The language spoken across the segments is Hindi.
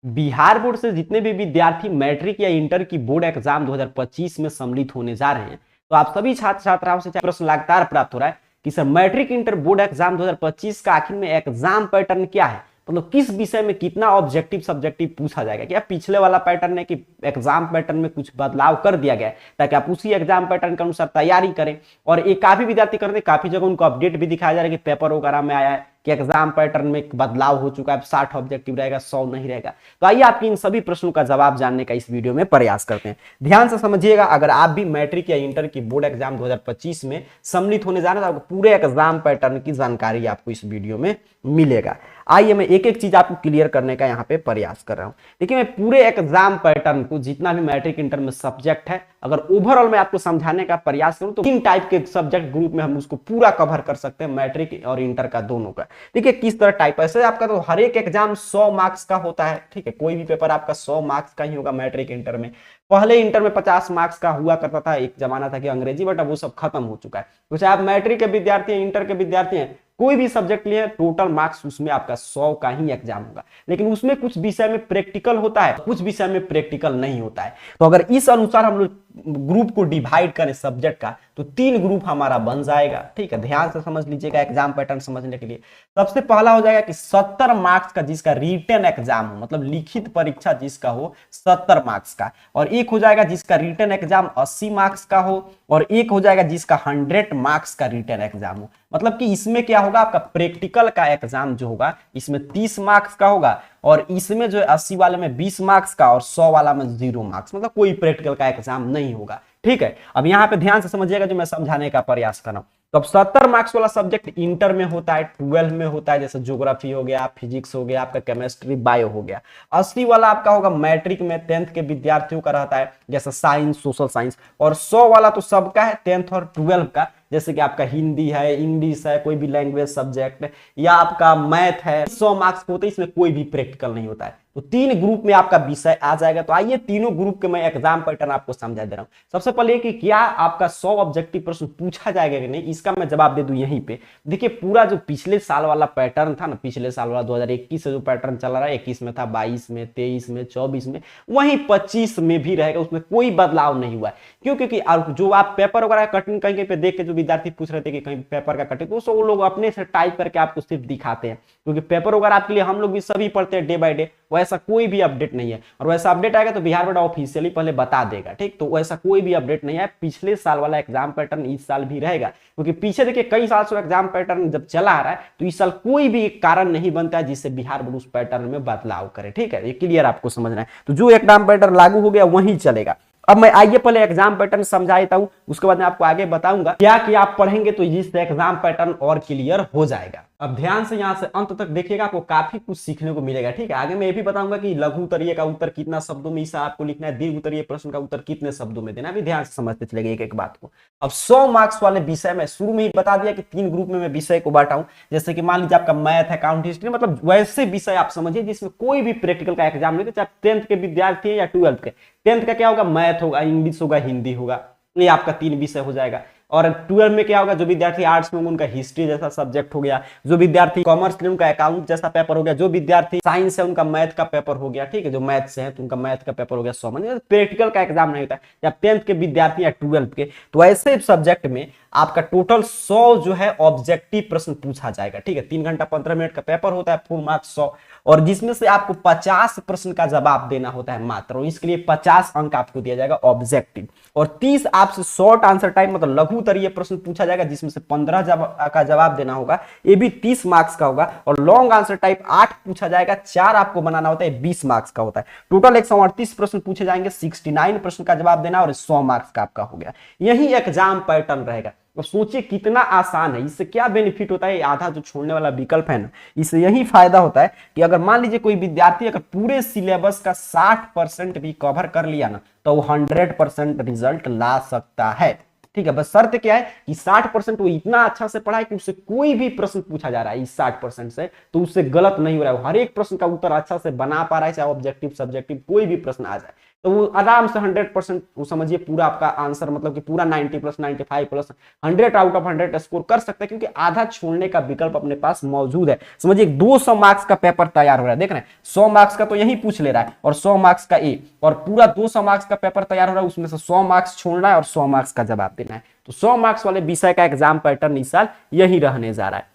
बिहार बोर्ड से जितने भी विद्यार्थी मैट्रिक या इंटर की बोर्ड एग्जाम 2025 में सम्मिलित होने जा रहे हैं, तो आप सभी छात्र छात्राओं से प्रश्न लगातार प्राप्त हो रहा है कि sir matric inter board exam 2025 का आखिर में एग्जाम पैटर्न क्या है, मतलब किस विषय में कितना ऑब्जेक्टिव सब्जेक्टिव पूछा जाएगा। क्या पिछले वाला पैटर्न है कि एग्जाम पैटर्न में कुछ बदलाव कर दिया गया है ताकि आप उसी एग्जाम पैटर्न के अनुसार तैयारी करें। और ये काफी विद्यार्थी करते हैं, काफी जगह उनको अपडेट भी दिखाया जा रहा है कि पेपर वगैरह में आया है कि एग्जाम पैटर्न में बदलाव हो चुका है, 60 ऑब्जेक्टिव रहेगा, 100 नहीं रहेगा। तो आइए आपकी इन सभी प्रश्नों का जवाब जानने का इस वीडियो में प्रयास करते हैं। ध्यान से समझिएगा, अगर आप भी मैट्रिक या इंटर की बोर्ड एग्जाम 2025 में सम्मिलित होने जा रहे हैं तो आपको पूरे एग्जाम पैटर्न की जानकारी आपको इस वीडियो में मिलेगा। आइए मैं एक एक चीज आपको क्लियर करने का यहाँ पे प्रयास कर रहा हूँ। देखिए, मैं पूरे एग्जाम पैटर्न को जितना भी मैट्रिक इंटर में सब्जेक्ट है, अगर ओवरऑल मैं आपको समझाने का प्रयास करूं तो 3 टाइप के सब्जेक्ट ग्रुप में हम उसको पूरा कवर कर सकते हैं, मैट्रिक और इंटर का दोनों का। देखिए किस तरह टाइप है। आपका तो हर एक एग्जाम 100 मार्क्स का होता है, ठीक है, कोई भी पेपर आपका 100 मार्क्स का ही होगा मैट्रिक इंटर में। पहले इंटर में 50 मार्क्स का हुआ करता था, एक जमाना था कि अंग्रेजी, बट अब वो सब खत्म हो चुका है। तो चाहे आप मैट्रिक के विद्यार्थी हैं, इंटर के विद्यार्थी हैं, कोई भी सब्जेक्ट लिए, टोटल मार्क्स उसमें आपका 100 का ही एग्जाम होगा। लेकिन उसमें कुछ विषय में प्रैक्टिकल होता है, कुछ विषय में प्रैक्टिकल नहीं होता है। तो अगर इस अनुसार हम लोग ग्रुप को डिवाइड करें सब्जेक्ट का, तो 3 ग्रुप हमारा बन जाएगा। ठीक है, ध्यान से समझ लीजिएगा एग्जाम पैटर्न समझने के लिए। सबसे पहला हो जाएगा कि 70 मार्क्स का जिसका रिटन एग्जाम हो, मतलब लिखित परीक्षा जिसका हो 70 मार्क्स का, और एक हो जाएगा जिसका रिटन एग्जाम 80 मार्क्स का हो, और एक हो जाएगा जिसका 100 मार्क्स का रिटन एग्जाम हो। मतलब कि इसमें क्या होगा, आपका प्रैक्टिकल का एग्जाम जो होगा इसमें 30 मार्क्स का होगा, और इसमें जो है 80 वाले में 20 मार्क्स का, और 100 वाला में 0 मार्क्स, मतलब कोई प्रैक्टिकल का एग्जाम नहीं होगा। ठीक है, अब यहाँ पे ध्यान से समझिएगा जो मैं समझाने का प्रयास कर रहा हूँ। तो अब 70 मार्क्स वाला सब्जेक्ट इंटर में होता है, 12 में होता है, जैसे ज्योग्राफी हो गया, फिजिक्स हो गया, आपका केमिस्ट्री, बायो हो गया। 80 वाला आपका होगा मैट्रिक में 10th के विद्यार्थियों का रहता है, जैसे साइंस, सोशल साइंस। और 100 वाला तो सबका है, 10th और 12 का, जैसे कि आपका हिंदी है, इंग्लिश है, कोई भी लैंग्वेज सब्जेक्ट, या आपका मैथ है। 100 मार्क्स होते हैं, इसमें कोई भी प्रैक्टिकल नहीं होता है। तो 3 ग्रुप में आपका विषय आ जाएगा। तो आइए तीनों ग्रुप के मैं एग्जाम पैटर्न आपको समझा दे रहा हूं। सबसे पहले कि क्या आपका 100 ऑब्जेक्टिव प्रश्न पूछा जाएगा कि नहीं, इसका मैं जवाब दे दूं यहीं पे। देखिए, पूरा जो पिछले साल वाला पैटर्न था ना, पिछले साल वाला 2021 से जो पैटर्न चला रहा है, 21 में था, 22 में, 23 में, 24 में, वहीं 25 में भी रहेगा, उसमें कोई बदलाव नहीं हुआ है। क्यों? क्योंकि जो आप पेपर वगैरह कटिंग कहीं पे देख के जो विद्यार्थी पूछ रहे थे कि कहीं पेपर का कटिंग, तो वो लोग अपने से टाइप करके आपको सिर्फ दिखाते हैं, क्योंकि पेपर वगैरह आपके लिए हम लोग भी सभी पढ़ते हैं डे बाय डे। वैसा कोई भी अपडेट नहीं है, और वैसा अपडेट आएगा तो बिहार बोर्ड ऑफिशियली पहले बता देगा। ठीक, तो वैसा कोई भी अपडेट नहीं है। पिछले साल वाला एग्जाम पैटर्न इस साल भी रहेगा, क्योंकि पीछे देखिए कई साल से एग्जाम पैटर्न जब चला आ रहा है, तो इस साल कोई भी कारण नहीं बनता है जिससे बिहार बोर्ड उस पैटर्न में बदलाव करे। ठीक है, ये क्लियर आपको समझना है। तो जो एग्जाम पैटर्न लागू हो गया वही चलेगा। अब मैं आइए पहले एग्जाम पैटर्न समझा देता हूं, उसके बाद मैं आपको आगे बताऊंगा क्या कि आप पढ़ेंगे तो इससे एग्जाम पैटर्न और क्लियर हो जाएगा। अब ध्यान से यहां से अंत तक देखिएगा, आपको काफी कुछ सीखने को मिलेगा। ठीक है, आगे मैं ये भी बताऊंगा कि लघु उत्तरीय का उत्तर कितना शब्दों में इसे आपको लिखना है, दीर्घ उत्तरीय प्रश्न का उत्तर कितने शब्दों में देना है, भी ध्यान से समझते चलेगा एक एक बात को। अब 100 मार्क्स वाले विषय में शुरू में ही बता दिया कि 3 ग्रुप में मैं विषय को बांटा हूं। जैसे कि मान लीजिए आपका मैथ, अकाउंट, हिस्ट्री, मतलब वैसे विषय आप समझिए जिसमें कोई भी प्रैक्टिकल का एग्जाम नहीं, चाहे 10th के विद्यार्थी है या 12th के। 10th का क्या होगा, मैथ होगा, इंग्लिश होगा, हिंदी होगा, ये आपका 3 विषय हो जाएगा। और 12 में क्या होगा, जो विद्यार्थी आर्ट्स में उनका हिस्ट्री जैसा सब्जेक्ट हो गया, जो विद्यार्थी कॉमर्स में उनका अकाउंट जैसा पेपर हो गया, जो विद्यार्थी साइंस है उनका मैथ का पेपर हो गया। ठीक है, जो मैथ से है तो उनका मैथ का पेपर हो गया। 100 माने प्रैक्टिकल का एग्जाम नहीं होता है, या 10th के विद्यार्थी या 12th के। तो ऐसे सब्जेक्ट में आपका टोटल 100 जो है ऑब्जेक्टिव प्रश्न पूछा जाएगा। ठीक है, 3 घंटा 15 मिनट का पेपर होता है, फुल मार्क्स 100, और जिसमें से आपको 50 प्रश्न का जवाब देना होता है मात्र, और इसके लिए 50 अंक आपको दिया जाएगा ऑब्जेक्टिव। और 30 आपसे शॉर्ट आंसर टाइप, मतलब लघु उत्तरीय प्रश्न पूछा जाएगा, जिसमें से 15 का जवाब देना होगा, ये भी 30 मार्क्स का होगा। और लॉन्ग आंसर टाइप 8 पूछा जाएगा, 4 आपको बनाना होता है, 20 मार्क्स का होता है। टोटल 138 प्रश्न पूछे जाएंगे, 69 प्रश्न का जवाब देना, और 100 मार्क्स का आपका हो गया। यही एग्जाम पैटर्न रहेगा। अब सोचिए कितना आसान है। इससे क्या बेनिफिट होता है, आधा जो छोड़ने वाला विकल्प है ना, इससे यही फायदा होता है कि अगर मान लीजिए कोई विद्यार्थी अगर पूरे सिलेबस का 60% भी कवर कर लिया ना, तो वो 100% रिजल्ट ला सकता है। ठीक है, बस शर्त क्या है कि 60% वो इतना अच्छा से पढ़ा है कि उससे कोई भी प्रश्न पूछा जा रहा है इस 60% से, तो उससे गलत नहीं हो रहा है, हर एक प्रश्न का उत्तर अच्छा से बना पा रहा है, चाहे ऑब्जेक्टिव सब्जेक्टिव कोई भी प्रश्न आ जाए। तो वो आराम से 100% वो समझिए पूरा आपका आंसर मतलब कि पूरा 90 plus 95 plus 100 out of 100 score कर सकते हैं, क्योंकि आधा छोड़ने का विकल्प अपने पास मौजूद है। समझिए 200 मार्क्स का पेपर तैयार हो रहा है, देख रहे हैं 100 मार्क्स का तो यही पूछ ले रहा है और 100 मार्क्स का ए, और पूरा 200 मार्क्स का पेपर तैयार हो रहा है, उसमें से 100 मार्क्स छोड़ना है और 100 मार्क्स का जवाब देना है। तो 100 मार्क्स वाले विषय का एग्जाम पैटर्न इस साल यही रहने जा रहा है।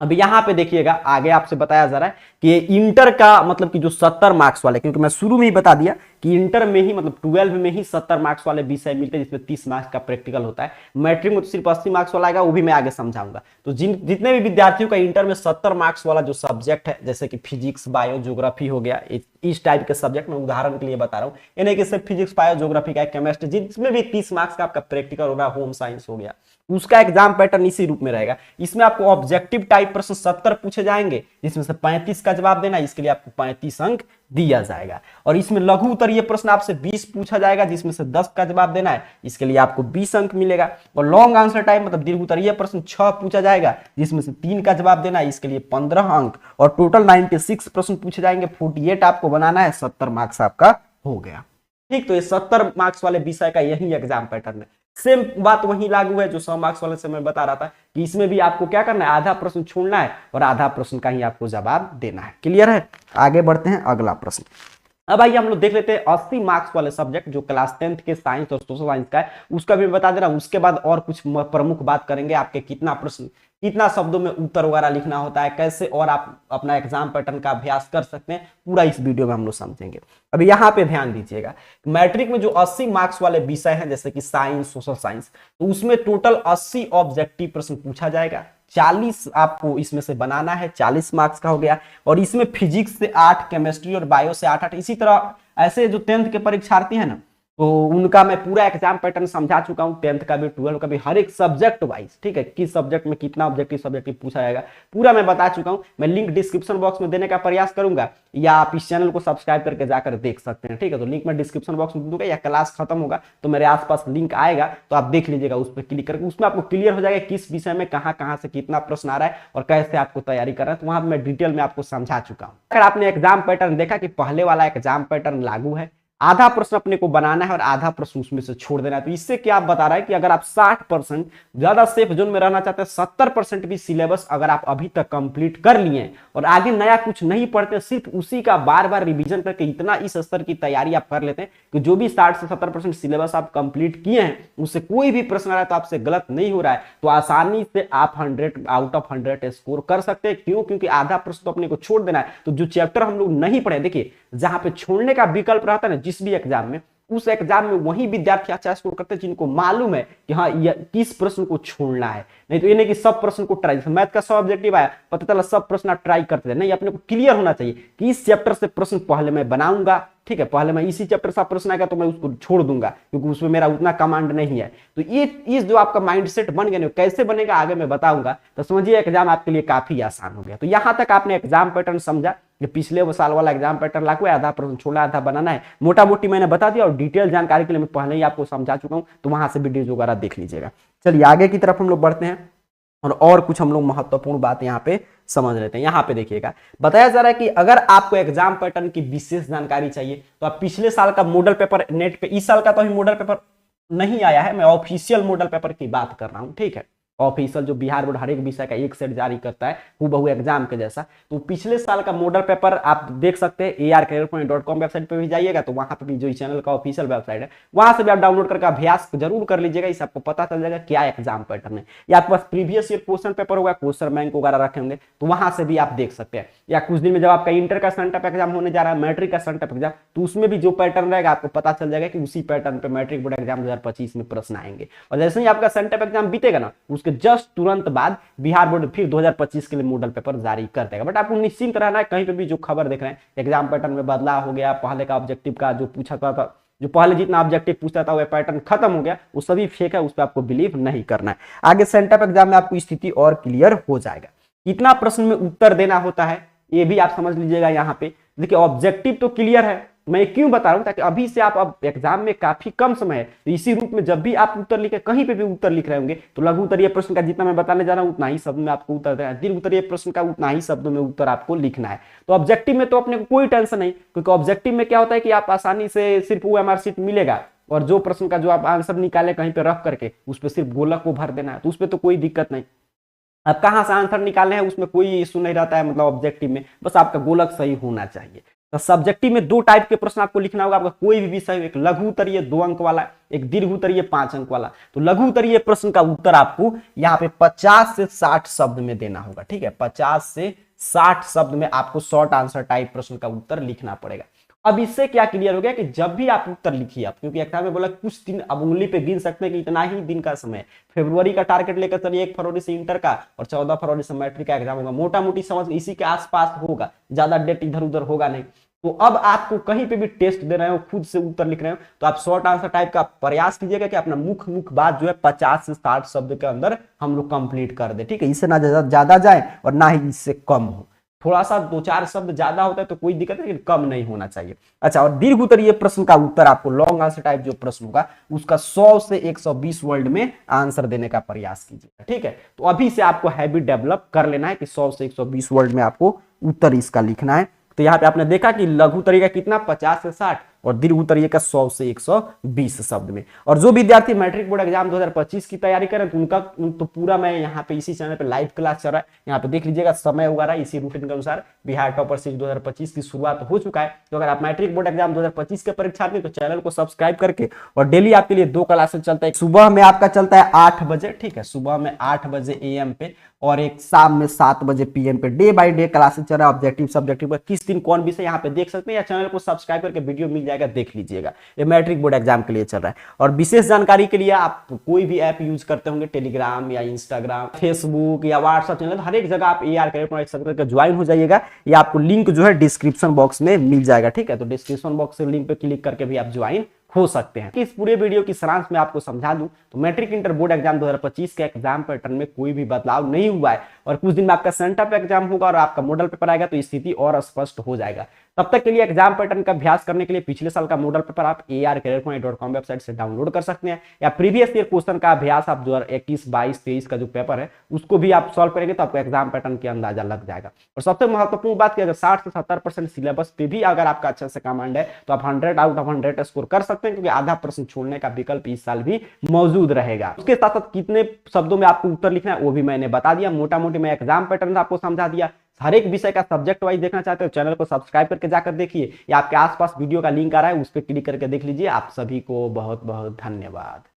अब यहाँ पे देखिएगा आगे आपसे बताया जा रहा है कि ये इंटर का मतलब कि जो 70 मार्क्स वाले, क्योंकि मैं शुरू में ही बता दिया कि इंटर में ही मतलब 12 में ही 70 मार्क्स वाले विषय मिलते हैं, जिसमें 30 मार्क्स का प्रैक्टिकल होता है। मैट्रिक में तो सिर्फ 80 मार्क्स वाला आएगा, वो भी मैं आगे समझाऊंगा। तो जितने भी विद्यार्थियों का इंटर में 70 मार्क्स वाला जो सब्जेक्ट है, जैसे कि फिजिक्स बायो ज्योग्राफी हो गया, इस टाइप के सब्जेक्ट में उदाहरण के लिए बता रहा हूँ, यानी कि सिर्फ फिजिक्स बायो ज्योग्राफी का, केमिस्ट्री, जिसमें भी 30 मार्क्स का आपका प्रैक्टिकल हो रहा है, होम साइंस हो गया, उसका एग्जाम पैटर्न इसी रूप में रहेगा। इसमें आपको ऑब्जेक्टिव टाइप प्रश्न 70 पूछे जाएंगे, जिसमें से 35 का जवाब देना, इसके लिए आपको 35 अंक दिया जाएगा। और इसमें लघु उत्तरीय प्रश्न आपसे 20 पूछा जाएगा, जिसमें से 10 का जवाब देना है, इसके लिए आपको 20 अंक मिलेगा। और लॉन्ग आंसर टाइप मतलब दीर्घ उत्तरीय प्रश्न 6 पूछा जाएगा, जिसमें से 3 का जवाब देना है, इसके लिए 15 अंक। और टोटल 96 प्रश्न पूछे जाएंगे, 48 आपको बनाना है, 70 मार्क्स आपका हो गया। ठीक, तो ये 70 मार्क्स वाले विषय का यही एग्जाम पैटर्न है। सेम बात वही लागू है जो 100 मार्क्स वाले से मैं बता रहा था कि इसमें भी आपको क्या करना है, आधा प्रश्न छोड़ना है और आधा प्रश्न का ही आपको जवाब देना है। क्लियर है? आगे बढ़ते हैं अगला प्रश्न। अब आइए हम लोग देख लेते हैं 80 मार्क्स वाले सब्जेक्ट जो क्लास 10th के साइंस और सोशल साइंस का है, उसका भी बता दे रहा हूं। उसके बाद और कुछ प्रमुख बात करेंगे, आपके कितना प्रश्न, कितना शब्दों में उत्तर वगैरह लिखना होता है, कैसे और आप अपना एग्जाम पैटर्न का अभ्यास कर सकते हैं, पूरा इस वीडियो में हम लोग समझेंगे। अभी यहाँ पे ध्यान दीजिएगा, मैट्रिक में जो 80 मार्क्स वाले विषय हैं, जैसे कि साइंस सोशल साइंस, तो उसमें टोटल 80 ऑब्जेक्टिव प्रश्न पूछा जाएगा, 40 आपको इसमें से बनाना है, 40 मार्क्स का हो गया। और इसमें फिजिक्स से 8, केमिस्ट्री और बायो से 8, इसी तरह ऐसे जो 10th के परीक्षार्थी हैं ना, तो उनका मैं पूरा एग्जाम पैटर्न समझा चुका हूं, 10th का भी 12th का भी, हर एक सब्जेक्ट वाइज, ठीक है, किस सब्जेक्ट में कितना ऑब्जेक्टिव सब्जेक्टिव पूछा जाएगा, पूरा मैं बता चुका हूं। मैं लिंक डिस्क्रिप्शन बॉक्स में देने का प्रयास करूंगा, या आप इस चैनल को सब्सक्राइब करके जाकर देख सकते हैं, ठीक है। तो लिंक मैं डिस्क्रिप्शन बॉक्स में दूंगा, या क्लास खत्म होगा तो मेरे आसपास लिंक आएगा, तो आप देख लीजिएगा, उस पर क्लिक करके उसमें आपको क्लियर हो जाएगा किस विषय में कहां से कितना प्रश्न आ रहा है और कैसे आपको तैयारी करना है। तो वहां मैं डिटेल में आपको समझा चुका हूं। अगर आपने एग्जाम पैटर्न देखा कि पहले वाला एग्जाम पैटर्न लागू है, आधा प्रश्न अपने को बनाना है और आधा प्रश्न उसमें से छोड़ देना है, तो इससे क्या बता रहा है कि अगर आप 60% ज्यादा सेफ जोन में रहना चाहते हैं, 70% भी सिलेबस अगर आप अभी तक कंप्लीट कर लिए और आगे नया कुछ नहीं पढ़ते, सिर्फ उसी का बार बार रिवीजन करके इतना इस स्तर की तैयारी आप कर लेते हैं कि जो भी 60 से 70% सिलेबस आप कंप्लीट किए हैं, उससे कोई भी प्रश्न आ रहा है तो आपसे गलत नहीं हो रहा है, तो आसानी से आप 100 आउट ऑफ 100 स्कोर कर सकते हैं। क्यों? क्योंकि आधा प्रश्न तो अपने को छोड़ देना है। तो जो चैप्टर हम लोग नहीं पढ़े, देखिए जहां पे छोड़ने का विकल्प रहता है ना जिस भी एग्जाम में, उस एग्जाम में वही विद्यार्थी अच्छा स्कोर करते हैं जिनको मालूम है कि हाँ किस प्रश्न को छोड़ना है। नहीं तो ये नहीं कि सब प्रश्न को ट्राई, मैथ का 100 ऑब्जेक्टिव आया, पता चला सब प्रश्न आप ट्राई करते हैं, नहीं, अपने को क्लियर होना चाहिए कि इस चैप्टर से प्रश्न पहले मैं बनाऊंगा, ठीक है, पहले मैं इसी चैप्टर से प्रश्न आएगा तो मैं उसको छोड़ दूंगा क्योंकि उसमें मेरा उतना कमांड नहीं है। तो ये जो आपका माइंडसेट बन गया, कैसे बनेगा आगे मैं बताऊंगा, तो समझिए एग्जाम आपके लिए काफी आसान हो गया। तो यहां तक आपने एग्जाम पैटर्न समझा, पिछले साल वाला एग्जाम पैटर्न लागू है, आधा प्रश्न छोड़ा आधा बनाना है, मोटा मोटी मैंने बता दिया, और डिटेल जानकारी के लिए मैं पहले ही आपको समझा चुका हूं, तो वहां से वीडियो वगैरह देख लीजिएगा। चलिए आगे की तरफ हम लोग बढ़ते हैं और कुछ हम लोग महत्वपूर्ण बात यहाँ पे समझ लेते हैं। यहाँ पे देखिएगा बताया जा रहा है कि अगर आपको एग्जाम पैटर्न की विशेष जानकारी चाहिए तो आप पिछले साल का मॉडल पेपर नेट पे, इस साल का तो अभी मॉडल पेपर नहीं आया है, मैं ऑफिशियल मॉडल पेपर की बात कर रहा हूँ, ठीक है, ऑफिशियल जो बिहार बोर्ड हर एक विषय का एक सेट जारी करता है हूबहू एग्जाम के जैसा। तो पिछले साल का मॉडल पेपर आप देख सकते हैं, arcareerpoint.com वेबसाइट पे भी जाइएगा तो वहां पे भी जो चैनल का ऑफिशियल वेबसाइट है वहां से भी आप डाउनलोड करके अभ्यास जरूर कर लीजिएगा, इससे आपको पता चल जाएगा क्या एग्जाम पैटर्न है। या आपके पास प्रीवियस ईयर क्वेश्चन पेपर होगा, क्वेश्चन बैंक वगैरह रखे होंगे, तो वहां से भी आप देख सकते हैं। या कुछ दिन में जब आपका इंटर का सेंटअप एग्जाम होने जा रहा है, मैट्रिक का सेंटअप एग्जाम, तो उसमें भी जो पैटर्न रहेगा आपको पता चल जाएगा कि उसी पैटर्न पे मैट्रिक बोर्ड एग्जाम 2025 में प्रश्न आएंगे। और जैसे ही आपका सेंटअप एग्जाम बीतेगा ना, उसके जस्ट तुरंत बाद बिहार बोर्ड फिर 2025 के लिए मॉडल पेपर जारी कर देगा। बट आपको निश्चिंत रहना है, कहीं पे भी जो खबर देख रहे हैं एग्जाम पैटर्न में बदलाव हो गया, पहले का ऑब्जेक्टिव का जो पूछा था, जो पहले जितना ऑब्जेक्टिव पूछता था वह पैटर्न खत्म हो गया, वो सभी फेक है, उस पर आपको बिलीव नहीं करना है। आगे सेंटअप एग्जाम में आपको स्थिति और क्लियर हो जाएगा। कितना प्रश्न में उत्तर देना होता है ये भी आप समझ लीजिएगा। यहाँ पे देखिए ऑब्जेक्टिव तो क्लियर है, मैं क्यों बता रहा हूं, ताकि अभी से आप अब एग्जाम में काफी कम समय है, तो इसी रूप में जब भी आप उत्तर लिखे, कहीं पे भी उत्तर लिख रहे होंगे, तो लघु उत्तरीय प्रश्न का जितना मैं बताने जा रहा हूं उतना ही शब्द में आपको उत्तर देना है, दीर्घ उत्तरीय प्रश्न का उतना ही शब्दों में उत्तर आपको लिखना है। तो ऑब्जेक्टिव में तो अपने को कोई टेंशन नहीं, क्योंकि ऑब्जेक्टिव में क्या होता है कि आप आसानी से सिर्फ OMR शीट मिलेगा और जो प्रश्न का जो आप आंसर निकाले कहीं पे रख करके उस पर सिर्फ गोलक को भर देना है, तो उस पर तो कोई दिक्कत नहीं। अब कहाँ से आंसर निकालने हैं उसमें कोई इशू नहीं रहता है, मतलब ऑब्जेक्टिव में बस आपका गोलक सही होना चाहिए। तो सब्जेक्टिव में 2 टाइप के प्रश्न आपको लिखना होगा, आपका कोई भी विषय, एक लघु उत्तरीय 2 अंक वाला, एक दीर्घ उत्तरीय 5 अंक वाला। तो लघु उत्तरीय प्रश्न का उत्तर आपको यहाँ पे 50 से 60 शब्द में देना होगा, ठीक है, 50 से 60 शब्द में आपको शॉर्ट आंसर टाइप प्रश्न का उत्तर लिखना पड़ेगा। अब इससे क्या क्लियर हो गया कि जब भी आप उत्तर लिखिए आप, क्योंकि एग्जाम में बोला कुछ दिन अब उंगली पे गिन सकते हैं कि इतना ही दिन का समय, फरवरी का टारगेट लेकर चलिए, 1 फरवरी से इंटर का और 14 फरवरी से मैट्रिक का एग्जाम होगा, मोटा मोटी समझ इसी के आसपास होगा, ज्यादा डेट इधर उधर होगा नहीं। तो अब आपको कहीं पे भी टेस्ट दे रहे हो, खुद से उत्तर लिख रहे हो, तो आप शॉर्ट आंसर टाइप का प्रयास कीजिएगा कि अपना मुख्य बात जो है 50 से 60 शब्द के अंदर हम लोग कंप्लीट कर दे, ठीक है, इससे ना ज्यादा जाए और ना ही इससे कम हो। थोड़ा सा 2-4 शब्द ज्यादा होता है तो कोई दिक्कत नहीं, लेकिन कम नहीं होना चाहिए। अच्छा, और दीर्घ उत्तरीय प्रश्न का उत्तर आपको लॉन्ग आंसर टाइप जो प्रश्न होगा उसका 100 से 120 वर्ड में आंसर देने का प्रयास कीजिएगा, ठीक है। तो अभी से आपको हैबिट डेवलप कर लेना है कि 100 से 120 वर्ड में आपको उत्तर इसका लिखना है। तो यहाँ पे आपने देखा कि लघु उत्तरीय का कितना 50 से 60 और दीर्घ उत्तरीय का 100 से 120 शब्द में। और जो विद्यार्थी मैट्रिक बोर्ड एग्जाम 2025 की तैयारी करें तो उनका तो पूरा मैं यहाँ पे इसी चैनल पे लाइव क्लास चल रहा है, यहाँ पे देख लीजिएगा समय वगैरह इसी रूटीन के अनुसार। बिहार टॉपर सीरीज 2025 की शुरुआत हो चुका है, तो अगर आप मैट्रिक बोर्ड एग्जाम 2025 के परीक्षार्थी तो चैनल को सब्सक्राइब करके, और डेली आपके लिए 2 क्लासेस चलता है, सुबह में आपका चलता है 8 बजे, ठीक है, सुबह में 8 बजे AM पे, और एक शाम में 7 बजे PM पे, डे बाय डे क्लासेस चल रहा है। ऑब्जेक्टिव सब्जेक्टिव का किस दिन कौन विषय यहाँ पे देख सकते हैं, या चैनल को सब्सक्राइब करके वीडियो मिल जाएगा, देख लीजिएगा। ये मैट्रिक बोर्ड एग्जाम के लिए चल रहा है। और विशेष जानकारी के लिए आप कोई भी ऐप यूज करते होंगे, टेलीग्राम या इंस्टाग्राम, फेसबुक या व्हाट्सएप चैनल, हर एक जगह आप AR करियर ज्वाइन हो जाइएगा। ये आपको लिंक जो है डिस्क्रिप्शन बॉक्स में मिल जाएगा, ठीक है। तो डिस्क्रिप्शन बॉक्स से लिंक पे क्लिक करके भी आप ज्वाइन हो सकते हैं। इस पूरे वीडियो की सारांश में आपको समझा दूं तो मैट्रिक इंटर बोर्ड एग्जाम 2025 के एग्जाम पैटर्न में कोई भी बदलाव नहीं हुआ है, और कुछ दिन में आपका सेंटर पे एग्जाम होगा और आपका मॉडल पेपर आएगा, तो स्थिति और स्पष्ट हो जाएगा। तब तक के लिए एग्जाम पैटर्न का अभ्यास करने के लिए पिछले साल का मॉडल पेपर आप arcareerpoint.com वेबसाइट से डाउनलोड कर सकते हैं, या प्रीवियस ईयर क्वेश्चन का अभ्यास आप 2021, 22, 23 का जो पेपर है उसको भी आप सॉल्व करेंगे, तो आपको एग्जाम पैटर्न की अंदाजा लग जाएगा। और सबसे महत्वपूर्ण बात कि अगर 60 से 70% सिलेबस पे भी अगर आपका अच्छा से कमांड है तो आप 100 आउट ऑफ 100 स्कोर कर सकते हैं, क्योंकि आधा प्रश्न छोड़ने का विकल्प इस साल भी मौजूद रहेगा। उसके साथ साथ कितने शब्दों में आपको उत्तर लिखना है वो भी मैंने बता दिया, मोटा मोटी मैं एग्जाम पैटर्न आपको समझा दिया। हर एक विषय का सब्जेक्ट वाइज देखना चाहते हो चैनल को सब्सक्राइब करके जाकर देखिए, या आपके आसपास वीडियो का लिंक आ रहा है उस पर क्लिक करके देख लीजिए। आप सभी को बहुत बहुत धन्यवाद।